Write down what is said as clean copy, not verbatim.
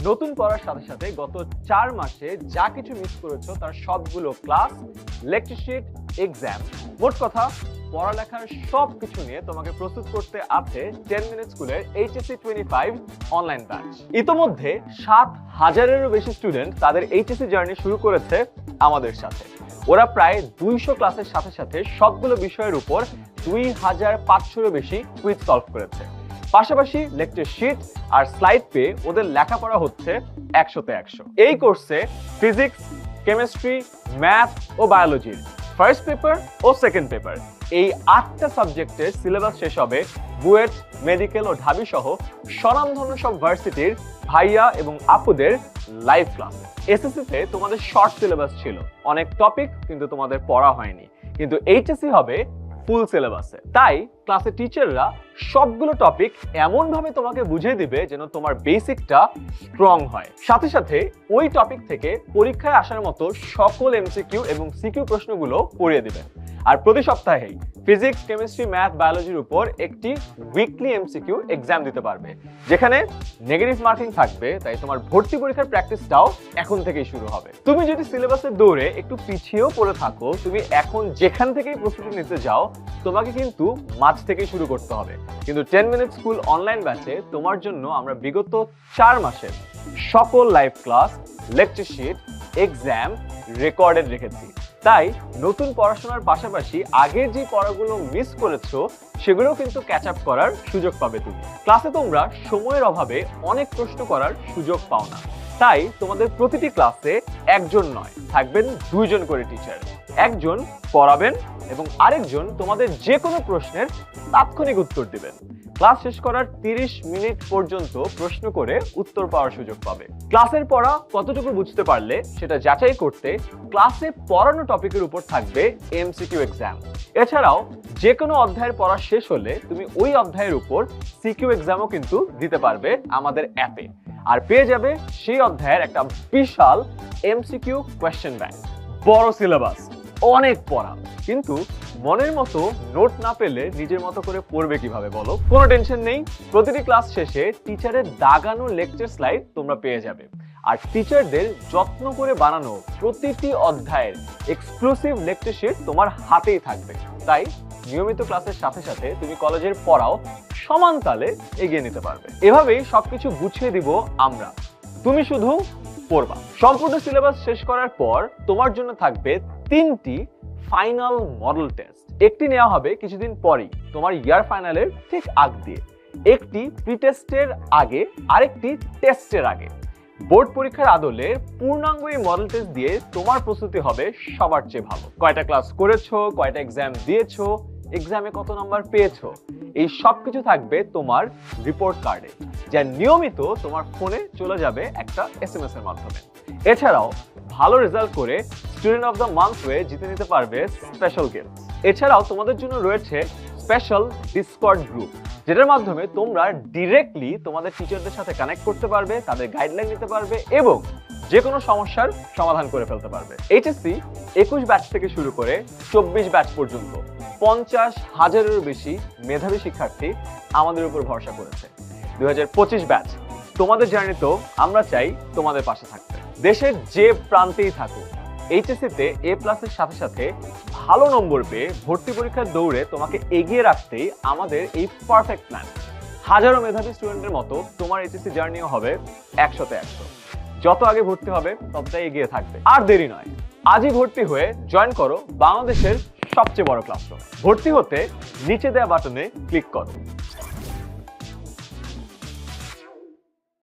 নতুন পড়ার সাথে সাথে গত 4 মাসে যা কিছু মিস করেছো তার সবগুলো ক্লাস, লেকচার শিট, এক্সাম, মোট কথা পড়ালেখার সবকিছু নিয়ে তোমাকে প্রস্তুত করতে আছে 10 মিনিট স্কুলের এইচএসসি 25 অনলাইন ব্যাচ। ইতোমধ্যে 7,000-এরও বেশি স্টুডেন্ট তাদের এইচএসসি জার্নি শুরু করেছে আমাদের সাথে। ওরা প্রায় 200 ক্লাসের সাথে সাথে সবগুলো বিষয়ের উপর 2,500-এরও বেশি কুইজ সলভ করেছে। পাশাপাশি লেকচার শিট আর স্লাইড পেয়ে ওদের লেখাপড়া হচ্ছে 100-তে 100। এই কোর্সে ফিজিক্স, কেমিস্ট্রি, ম্যাথ ও বায়োলজির ফার্স্ট পেপার ও সেকেন্ড পেপার এই 8টা সাবজেক্টের সিলেবাস শেষ হবে বুয়েট, মেডিকেল ও ঢাবি সহ স্বনামধন্য সব ভার্সিটির ভাইয়া এবং আপুদের লাইভ ক্লাস। এসএসসিতে তোমাদের শর্ট সিলেবাস ছিল, অনেক টপিক কিন্তু তোমাদের পড়া হয়নি, কিন্তু এইচএসসি হবে ফুল সিলেবাসে। তাই ক্লাসে টিচাররা সবগুলো টপিক এমন ভাবে তোমাকে বুঝিয়ে দিবে যেন তোমার বেসিকটা স্ট্রং হয়। সাথে সাথে ওই টপিক থেকে পরীক্ষায় আসার মতো সকল এমসিকিউ এবং সিকিউ প্রশ্নগুলো পড়িয়ে দিবে। আর প্রতি সপ্তাহেই ফিজিক্স, কেমিস্ট্রি, ম্যাথ, বায়োলজির উপর একটি উইকলি এমসিকিউ এক্সাম দিতে পারবে, যেখানে নেগেটিভ মার্কিং থাকবে। তাই তোমার ভর্তি পরীক্ষার প্র্যাকটিসটাও এখন থেকেই শুরু হবে। তুমি যদি সিলেবাসের দৌড়ে একটু পিছিয়েও পড়ে থাকো, তুমি এখন যেখান থেকেই প্রস্তুতি নিতে যাও, তোমাকে কিন্তু মাঝ থেকেই শুরু করতে হবে। কিন্তু 10 মিনিট স্কুল অনলাইন ব্যাচে তোমার জন্য আমরা বিগত 4 মাসের সকল live class, lecture sheet, exam recorded রেখেছি। তাই নতুন পড়াশোনার পাশাপাশি আগের যে পড়াগুলো মিস করেছো সেগুলোও কিন্তু ক্যাচ আপ করার সুযোগ পাবে তুমি। ক্লাসে তোমরা সময়ের অভাবে অনেক প্রশ্ন করার সুযোগ পাও না, তাই তোমাদের প্রতিটি ক্লাসে একজন নয়, থাকবেন 2 জন করে টিচার। একজন পড়াবেন এবং আরেকজন তোমাদের যে কোনো প্রশ্নের তাৎক্ষণিক উত্তর দিবেন। ক্লাস শেষ করার 30 মিনিট পর্যন্ত প্রশ্ন করে উত্তর পাওয়ার সুযোগ পাবে। ক্লাসের পড়া কতটুকু বুঝতে পারলে সেটা যাচাই করতে ক্লাসে পড়ানো টপিকের উপর থাকবে এমসিকিউ এক্সাম। এছাড়াও যে কোনো অধ্যায়ের পড়া শেষ হলে তুমি ওই অধ্যায়ের উপর সিকিউ এক্সামও কিন্তু দিতে পারবে আমাদের অ্যাপে। আর পেয়ে যাবে সেই অধ্যায়ের একটা বিশাল এমসিকিউ কোয়েশ্চেন ব্যাংক। বড় সিলেবাস, অনেক পড়া, কিন্তু মনের মতো নোট না পেলে নিজের মতো করে পড়বে কিভাবে বলো? কোনো টেনশন নেই, প্রতিটি ক্লাস শেষে টিচারের দাগানো লেকচার স্লাইড তোমরা পেয়ে যাবে। আর টিচারদের যত্ন করে বানানো প্রতিটি অধ্যায়ের এক্সক্লুসিভ লেকচার শিট তোমার হাতেই থাকবে। তাই নিয়মিত ক্লাসের সাথে সাথে তুমি কলেজের পড়াও সমান তালে এগিয়ে নিতে পারবে। এভাবেই সবকিছু গুছিয়ে দিব আমরা, তুমি শুধু পড়বা। সম্পূর্ণ সিলেবাস শেষ করার পর তোমার জন্য থাকবে 3টি ফাইনাল মডেল টেস্ট। একটি নেওয়া হবে কিছুদিন পরেই তোমার ইয়ার ফাইনালের ঠিক আগ দিয়ে, একটি প্রি টেস্টের আগে, আরেকটি টেস্টের আগে। বোর্ড পরীক্ষার আদলে পূর্ণাঙ্গ এই মডেল টেস্ট দিয়ে তোমার প্রস্তুতি হবে সবার চেয়ে ভালো। কয়টা ক্লাস করেছো, কয়টা এক্সাম দিয়েছো, এক্সামে কত নাম্বার পেয়েছো, এই সব কিছু থাকবে তোমার রিপোর্ট কার্ডে, যা নিয়মিত তোমার ফোনে চলে যাবে একটা SMS এর মাধ্যমে। এছাড়াও ভালো রেজাল্ট করে স্টুডেন্ট অফ দ্য মান্থ হয়ে জিতে নিতে পারবে স্পেশাল গিফট। এছাড়াও তোমাদের জন্য রয়েছে স্পেশাল ডিসকর্ড গ্রুপ, যেটার মাধ্যমে তোমরা ডিরেক্টলি তোমাদের টিচারদের সাথে কানেক্ট করতে পারবে, তাদের গাইডলাইন নিতে পারবে এবং যে কোনো সমস্যার সমাধান করে ফেলতে পারবে। এইচএসসি 21 ব্যাচ থেকে শুরু করে 24 ব্যাচ পর্যন্ত 50,000-এরও বেশি মেধাবী শিক্ষার্থী আমাদের উপর ভরসা করেছে। 2025 ব্যাচ তোমাদের জার্নি তো আমরা চাই তোমাদের পাশে থাকতে। দেশের যে প্রান্তেই থাকো, এইচএসসিতে A+-এর সাথে সাথে ভালো নম্বর পেয়ে ভর্তি পরীক্ষার দৌড়ে তোমাকে এগিয়ে রাখতেই আমাদের এই পারফেক্ট প্ল্যান। হাজারো মেধাবী স্টুডেন্টের মতো তোমার এইচএসসি জার্নিও হবে 100-তে 100। যত আগে ভর্তি হবে ততটাই এগিয়ে থাকবে। আর দেরি নয়, আজই ভর্তি হয়ে জয়েন করো বাংলাদেশের সবচেয়ে বড় ক্লাসরুম। ভর্তি হতে নিচে দেওয়া বাটনে ক্লিক করো।